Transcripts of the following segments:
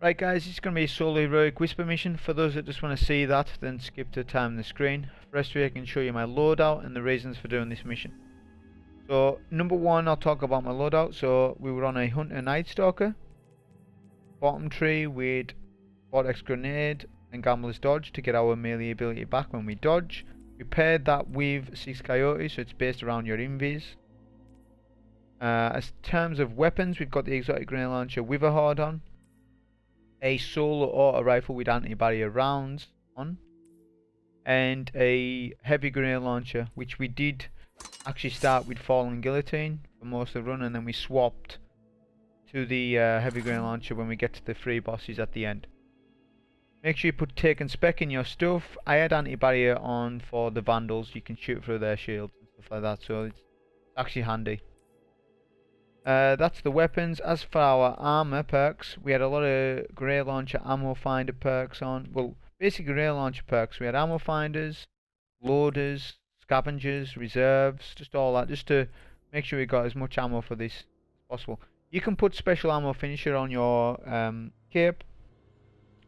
Right guys, it's going to be a solo heroic whisper mission. For those that just want to see that, then skip to the time on the screen. For the rest of you, I can show you my loadout and the reasons for doing this mission. So, number one, I'll talk about my loadout. So, we were on a Hunter Nightstalker. Bottom tree with Vortex Grenade and Gambler's Dodge to get our melee ability back when we dodge. We paired that with 6 Coyote, so it's based around your invis. As terms of weapons, we've got the exotic grenade launcher Witherhoard on. A solo auto rifle with anti-barrier rounds on. And a heavy grenade launcher, which we did actually start with Fallen Guillotine for most of the run, and then we swapped to the heavy grenade launcher when we get to the 3 bosses at the end. Make sure you put Taken Spec in your stuff. I had anti-barrier on for the Vandals. You can shoot through their shields and stuff like that, so it's actually handy. That's the weapons. As for our armor perks, we had a lot of grenade launcher ammo finder perks on. Well, basically grenade launcher perks. We had ammo finders, loaders, scavengers, reserves, just all that, just to make sure we got as much ammo for this as possible. You can put special ammo finisher on your cape,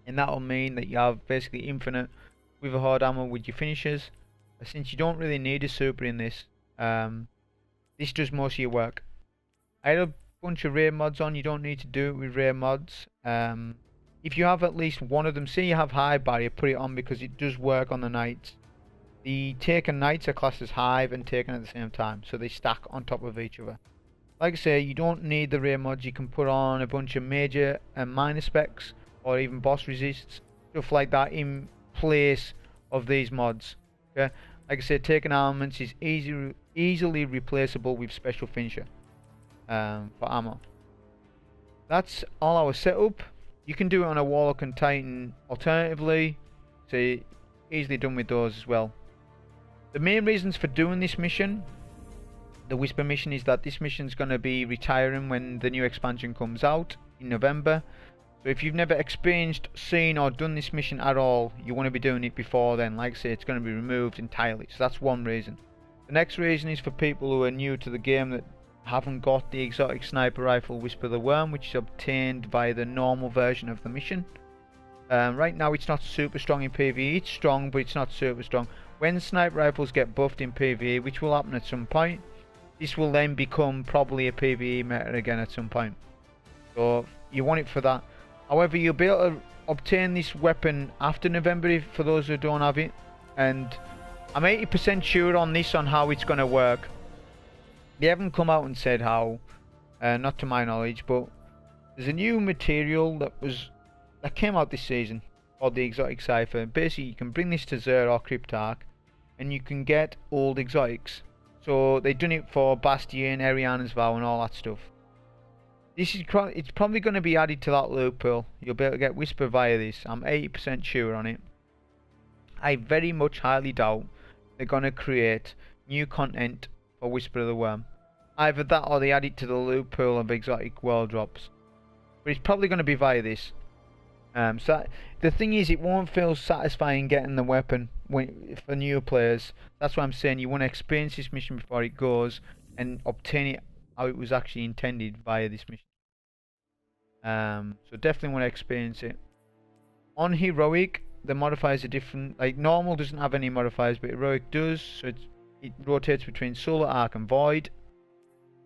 and that will mean that you have basically infinite Witherhoard ammo with your finishers. Since you don't really need a super in this, this does most of your work. I had a bunch of rare mods on. You don't need to do it with rare mods. If you have at least one of them, say you have Hive Barrier, put it on because it does work on the Knights. The Taken Knights are classed as Hive and Taken at the same time, so they stack on top of each other. Like I say, you don't need the rare mods. You can put on a bunch of major and minor specs, or even boss resists, stuff like that in place of these mods. Okay, like I said, Taken Armaments is easily replaceable with special finisher. For ammo. That's all our setup. You can do it on a Warlock and Titan alternatively, so easily done with those as well. The main reasons for doing this mission, the Whisper mission, is that this mission is going to be retiring when the new expansion comes out in November. So if you've never experienced, seen or done this mission at all, you want to be doing it before then. Like I say, it's going to be removed entirely, so that's one reason. The next reason is for people who are new to the game that haven't got the exotic sniper rifle Whisper the Worm, which is obtained via the normal version of the mission. Right now it's not super strong in PvE. It's strong, but it's not super strong. When sniper rifles get buffed in PvE, which will happen at some point, this will then become probably a PvE meta again at some point. So you want it for that. However, you'll be able to obtain this weapon after November for those who don't have it. And I'm 80% sure on this, on how it's going to work. They haven't come out and said how, not to my knowledge, but there's a new material that came out this season called the exotic cipher. Basically, you can bring this to Xur or Cryptarch, and you can get old exotics. So they've done it for Bastion, Eriana's Vow, and all that stuff. It's probably going to be added to that loot pool. You'll be able to get Whisper via this. I'm 80% sure on it. I very much highly doubt they're going to create new content for Whisper of the Worm. Either that or they add it to the loot pool of exotic world drops. But it's probably going to be via this. So the thing is, it won't feel satisfying getting the weapon for new players. That's why I'm saying you want to experience this mission before it goes and obtain it how it was actually intended via this mission. So definitely want to experience it. On Heroic, the modifiers are different. Like normal doesn't have any modifiers, but Heroic does. So it rotates between Solar Arc and Void.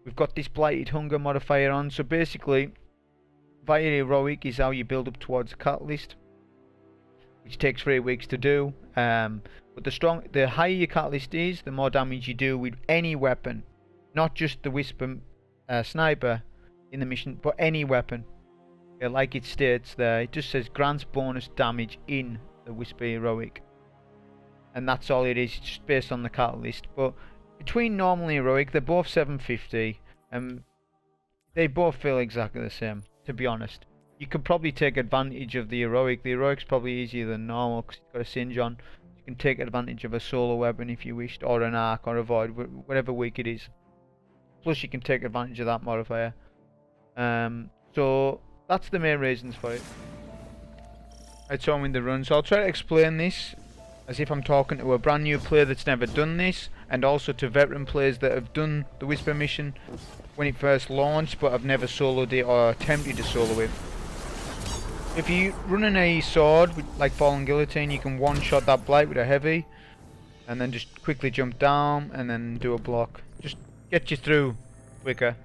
We've got this Blighted Hunger modifier on. So basically, via Heroic is how you build up towards a Catalyst, which takes 3 weeks to do. But the higher your Catalyst is, the more damage you do with any weapon. Not just the Whisper sniper in the mission, but any weapon. Like it states there, it just says grants bonus damage in the Whisper Heroic. And that's all it is. It's just based on the Catalyst. But between normal and Heroic, they're both 750. And they both feel exactly the same, to be honest. You could probably take advantage of the Heroic. The Heroic's probably easier than normal because it's got a singe on. You can take advantage of a solo weapon if you wished, or an arc, or a void, whatever week it is. Plus you can take advantage of that modifier. So that's the main reasons for it. Right, so I'm in the run. So I'll try to explain this as if I'm talking to a brand new player that's never done this, and also to veteran players that have done the Whisper mission when it first launched but have never soloed it or attempted to solo it. If you running a sword with like Fallen Guillotine, you can one-shot that blight with a heavy, and then just quickly jump down and then do a block. Just get you through quicker.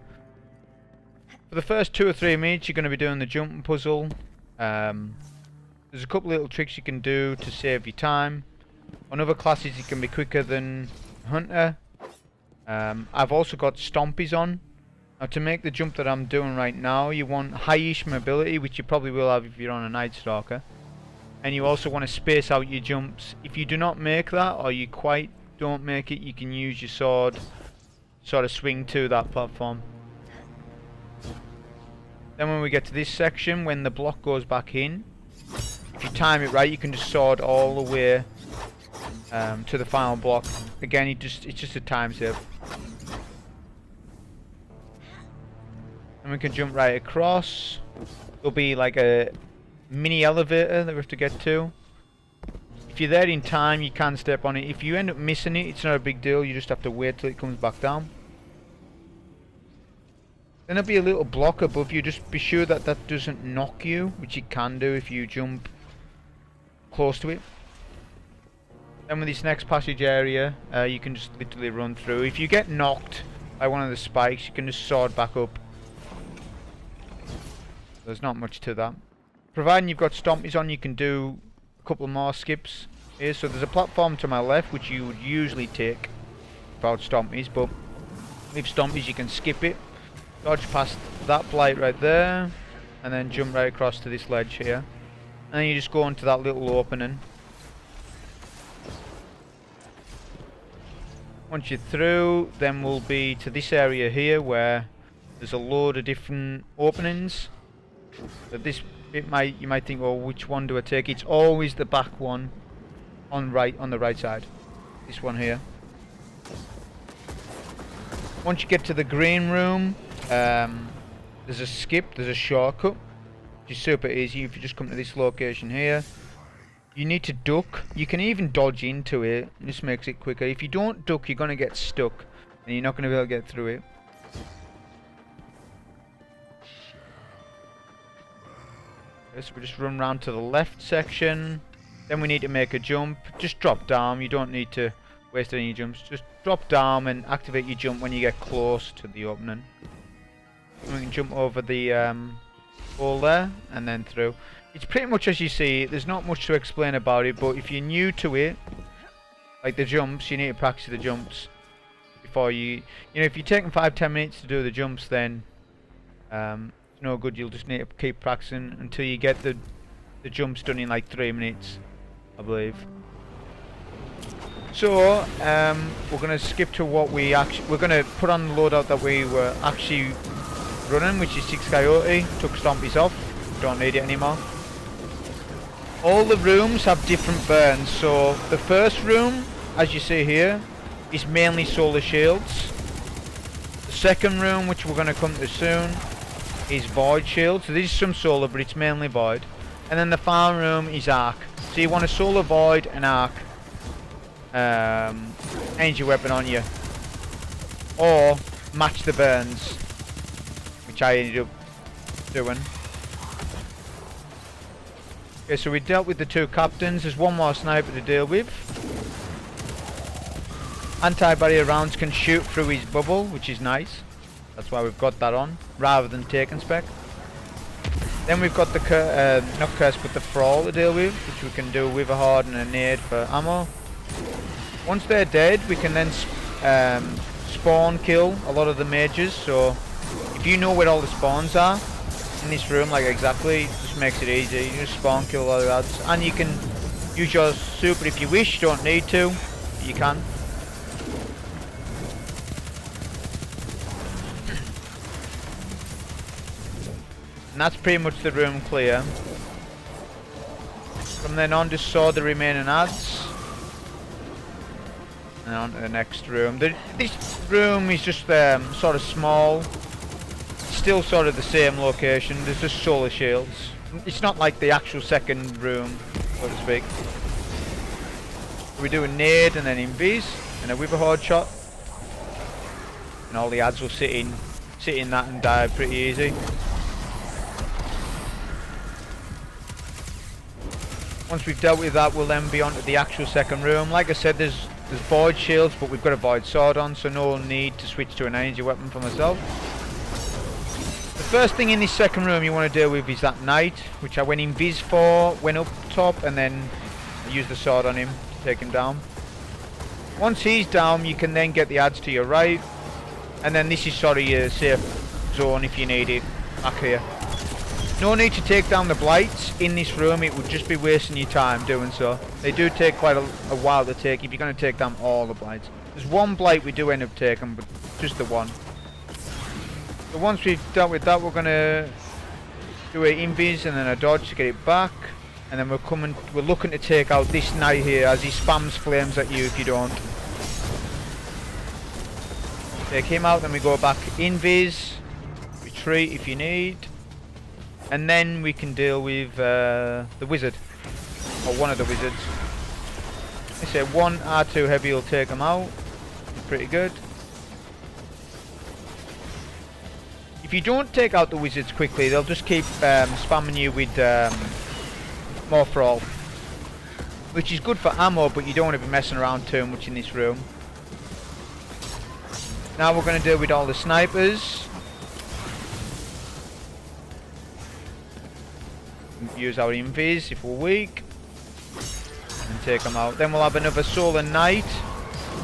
For the first 2 or 3 minutes, you're going to be doing the jumping puzzle. There's a couple little tricks you can do to save you time. On other classes, you can be quicker than Hunter. I've also got Stompies on. Now, to make the jump that I'm doing right now, you want high-ish mobility, which you probably will have if you're on a Nightstalker. And you also want to space out your jumps. If you do not make that, or you quite don't make it, you can use your sword, sort of swing to that platform. Then when we get to this section, when the block goes back in, if you time it right, you can just sword all the way to the final block. Again, it's just a time save. And we can jump right across. There'll be like a mini elevator that we have to get to. If you're there in time, you can step on it. If you end up missing it, it's not a big deal. You just have to wait till it comes back down. Then there'll be a little block above you. Just be sure that that doesn't knock you, which it can do if you jump close to it. Then with this next passage area, you can just literally run through. If you get knocked by one of the spikes, you can just sword back up. There's not much to that. Providing you've got Stompies on, you can do a couple more skips here. So there's a platform to my left, which you would usually take without Stompies, but with Stompies you can skip it. Dodge past that blight right there, and then jump right across to this ledge here. And then you just go into that little opening. Once you're through, then we'll be to this area here where there's a load of different openings. But this bit you might think, oh, which one do I take? It's always the back one on the right side. This one here. Once you get to the green room, there's a skip, there's a shortcut, which is super easy if you just come to this location here. You need to duck. You can even dodge into it. This makes it quicker. If you don't duck, you're going to get stuck, and you're not going to be able to get through it. So we just run round to the left section. Then we need to make a jump. Just drop down. You don't need to waste any jumps. Just drop down and activate your jump when you get close to the opening. And we can jump over the hole there and then through. It's pretty much as you see. There's not much to explain about it, but if you're new to it, like the jumps, you need to practice the jumps before you know, if you're taking 5-10 minutes to do the jumps, then it's no good. You'll just need to keep practicing until you get the jumps done in like 3 minutes, I believe. So we're gonna skip to what we're gonna put on the loadout that we were actually running, which is 6 Coyote. Took Stompies off, don't need it anymore. All the rooms have different burns. So the first room, as you see here, is mainly solar shields. The second room, which we're going to come to soon, is void shields. So this is some solar, but it's mainly void. And then the final room is arc. So you want a solar, void, and arc energy weapon on you, or match the burns, which I ended up doing. Okay, so we dealt with the 2 captains. There's one more sniper to deal with. Anti-barrier rounds can shoot through his bubble, which is nice. That's why we've got that on, rather than taking Spec. Then we've got the not curse, but the Thrall to deal with, which we can do with a Witherhoard and a nade for ammo. Once they're dead, we can then spawn kill a lot of the mages. So if you know where all the spawns are in this room, like exactly, it just makes it easy. You just spawn kill a lot of ads, and you can use your super if you wish. You don't need to, but you can. And that's pretty much the room clear. From then on, just saw the remaining ads. And on to the next room. This room is just sort of small. Still sort of the same location. There's just solar shields. It's not like the actual second room, so to speak. We do a nade and then invis and a Witherhoard shot. And all the ads will sit in that and die pretty easy. Once we've dealt with that, we'll then be on to the actual second room. Like I said, there's void shields, but we've got a void sword on, so no need to switch to an energy weapon for myself. The first thing in this second room you want to deal with is that knight, which I went invis for, went up top, and then used the sword on him to take him down. Once he's down, you can then get the adds to your right, and then this is sort of your safe zone if you need it, back here. No need to take down the blights in this room, it would just be wasting your time doing so. They do take quite a while to take if you're going to take down all the blights. There's one blight we do end up taking, but just the one. So once we've dealt with that, we're going to do an invis and then a dodge to get it back. And then we're looking to take out this knight here as he spams flames at you if you don't. Take him out, then we go back invis, retreat if you need. And then we can deal with the wizard, or one of the wizards. I say one R2 heavy will take them out. Pretty good. If you don't take out the wizards quickly, they'll just keep spamming you with more for all, which is good for ammo, but you don't want to be messing around too much in this room. Now we're going to deal with all the snipers. Use our invis if we're weak and take them out. Then we'll have another solar knight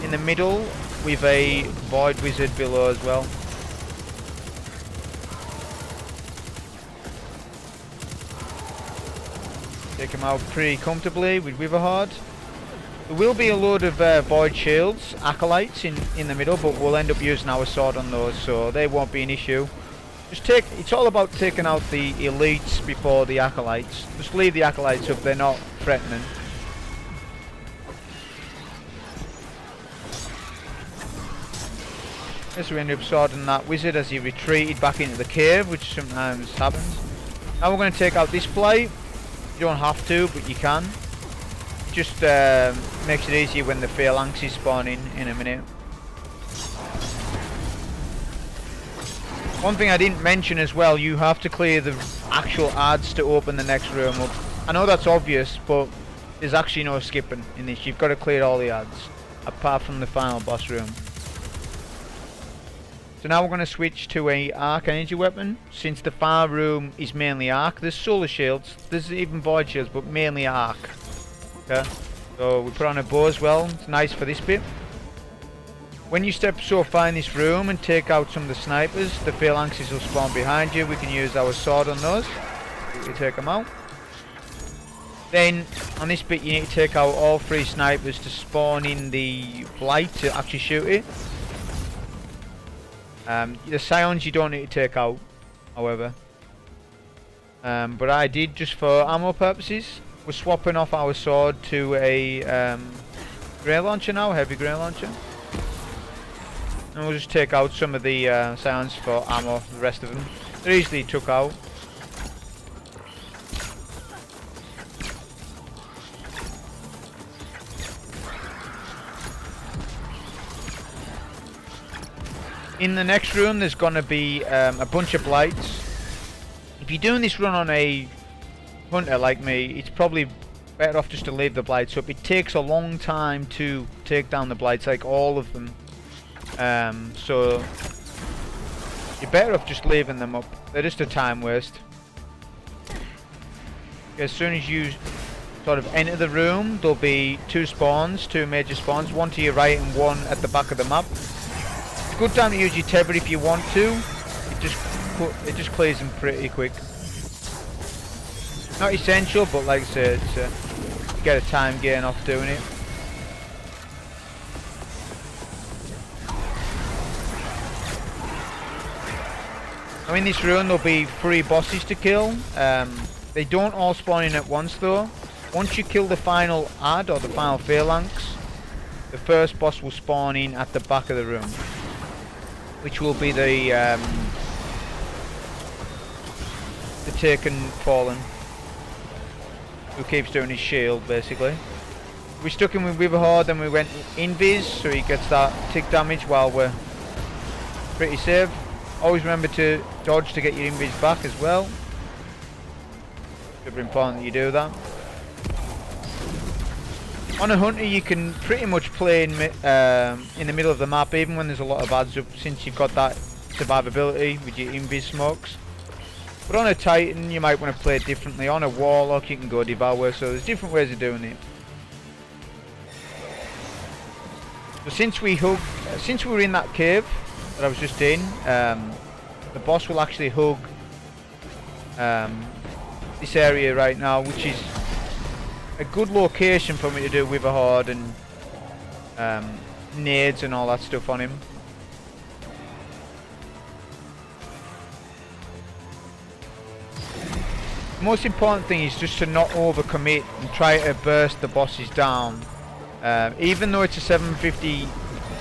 in the middle with a void wizard below as well. Take him out pretty comfortably with Witherhoard. There will be a load of void shields, acolytes in the middle, but we'll end up using our sword on those, so they won't be an issue. It's all about taking out the elites before the acolytes. Just leave the acolytes up, they're not threatening. So we end up swording that wizard as he retreated back into the cave, which sometimes happens. Now we're going to take out this blight. You don't have to, but you can. It just makes it easier when the phalanxes spawn in a minute. One thing I didn't mention as well, you have to clear the actual adds to open the next room up. I know that's obvious, but there's actually no skipping in this. You've got to clear all the adds, apart from the final boss room. So now we're going to switch to a arc energy weapon, since the far room is mainly arc. There's solar shields, there's even void shields, but mainly arc. Okay, so we put on a bow as well, it's nice for this bit. When you step so far in this room and take out some of the snipers, the phalanxes will spawn behind you. We can use our sword on those to take them out. Then on this bit you need to take out all 3 snipers to spawn in the blight to actually shoot it. The scions you don't need to take out, however. But I did just for ammo purposes. We're swapping off our sword to a grenade launcher now, heavy grenade launcher. And we'll just take out some of the scions for ammo, the rest of them. They're easily took out. In the next room there's going to be a bunch of blights. If you're doing this run on a hunter like me, it's probably better off just to leave the blights up. It takes a long time to take down the blights, like all of them. So you're better off just leaving them up. They're just a time waste. As soon as you sort of enter the room, there'll be 2 spawns, 2 major spawns, one to your right and one at the back of the map. It's a good time to use your tether if you want to. It just clears them pretty quick. Not essential, but like I said, you get a time gain off doing it. Now in this run there'll be 3 bosses to kill. They don't all spawn in at once though. Once you kill the final ad or the final phalanx, the first boss will spawn in at the back of the room, which will be the taken fallen, who keeps doing his shield basically. We stuck him with Witherhoard, then we went invis, so he gets that tick damage while we're pretty safe. Always remember to dodge to get your invis back as well. Super important that you do that. On a hunter you can pretty much play in the middle of the map even when there's a lot of ads up, since you've got that survivability with your invis smokes. But on a Titan you might want to play it differently. On a Warlock you can go Devour, so there's different ways of doing it. So since we were in that cave that I was just in, the boss will actually hug this area right now, which is a good location for me to do Witherhoard and nades and all that stuff on him. The most important thing is just to not overcommit and try to burst the bosses down. Even though it's a 750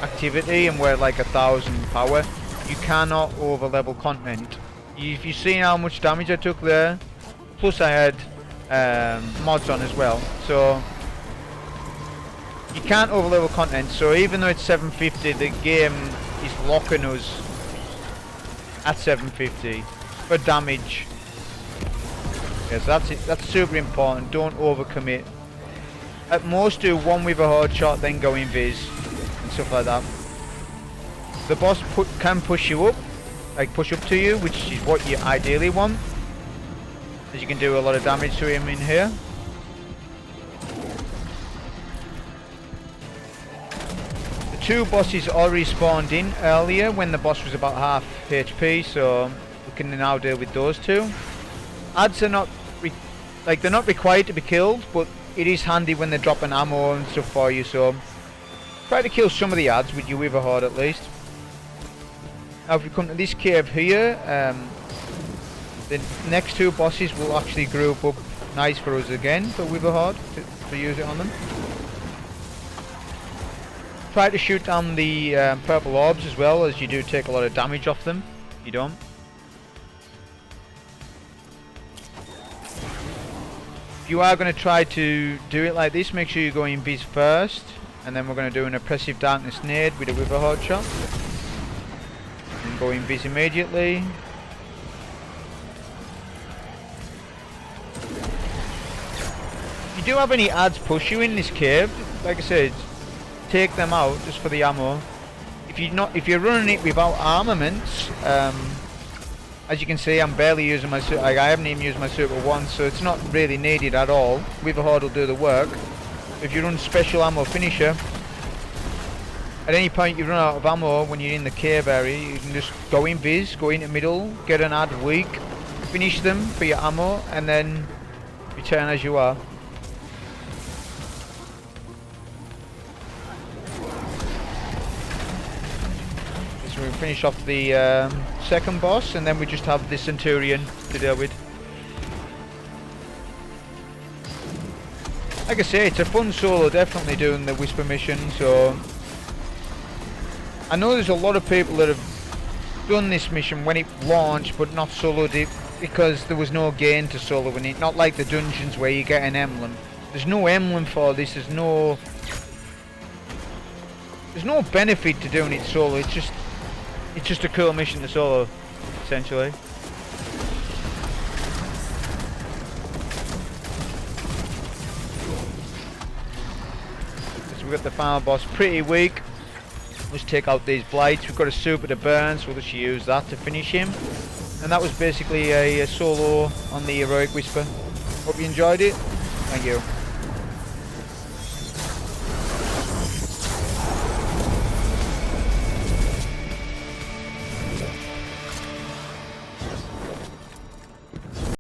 activity and we're like 1000 power, you cannot over level content. If you've seen how much damage I took there, plus I had mods on as well, so you can't over level content. So even though it's 750, the game is locking us at 750 for damage. Yes, that's it. That's super important. Don't overcommit. At most do one with a hard shot, then go invis and stuff like that. The boss can push you up, like push up to you, which is what you ideally want, as you can do a lot of damage to him in here. The two bosses already spawned in earlier when the boss was about half HP, so we can now deal with those two. Ads are not they're not required to be killed, but it is handy when they're dropping ammo and stuff for you, so try to kill some of the ads with your Witherhoard at least. Now if we come to this cave here, the next two bosses will actually group up nice for us again for Witherhoard to use it on them. Try to shoot down the purple orbs as well, as you do take a lot of damage off them. You don't. If you are going to try to do it like this, make sure you go invis first, and then we're going to do an Oppressive Darkness nade with a Witherhoard shot. And go invis immediately. If you do have any ads push you in this cave, like I said, take them out just for the ammo. If you're running it without armaments, as you can see, I'm barely using my super. I haven't even used my super once, so it's not really needed at all. Witherhoard will do the work. If you run special ammo finisher, at any point you run out of ammo when you're in the cave area, you can just go invis, go into middle, get an ad weak, finish them for your ammo, and then return as you are. So we finish off the second boss, and then we just have the Centurion to deal with. Like I say, it's a fun solo, definitely doing the Whisper mission, so I know there's a lot of people that have done this mission when it launched but not soloed it because there was no gain to soloing it, not like the dungeons where you get an emblem. There's no emblem for this, there's no benefit to doing it solo. It's just a cool mission to solo, essentially. So we've got the final boss pretty weak. Let's take out these blights. We've got a super to burn, so we'll just use that to finish him. And that was basically a solo on the Heroic Whisper. Hope you enjoyed it. Thank you.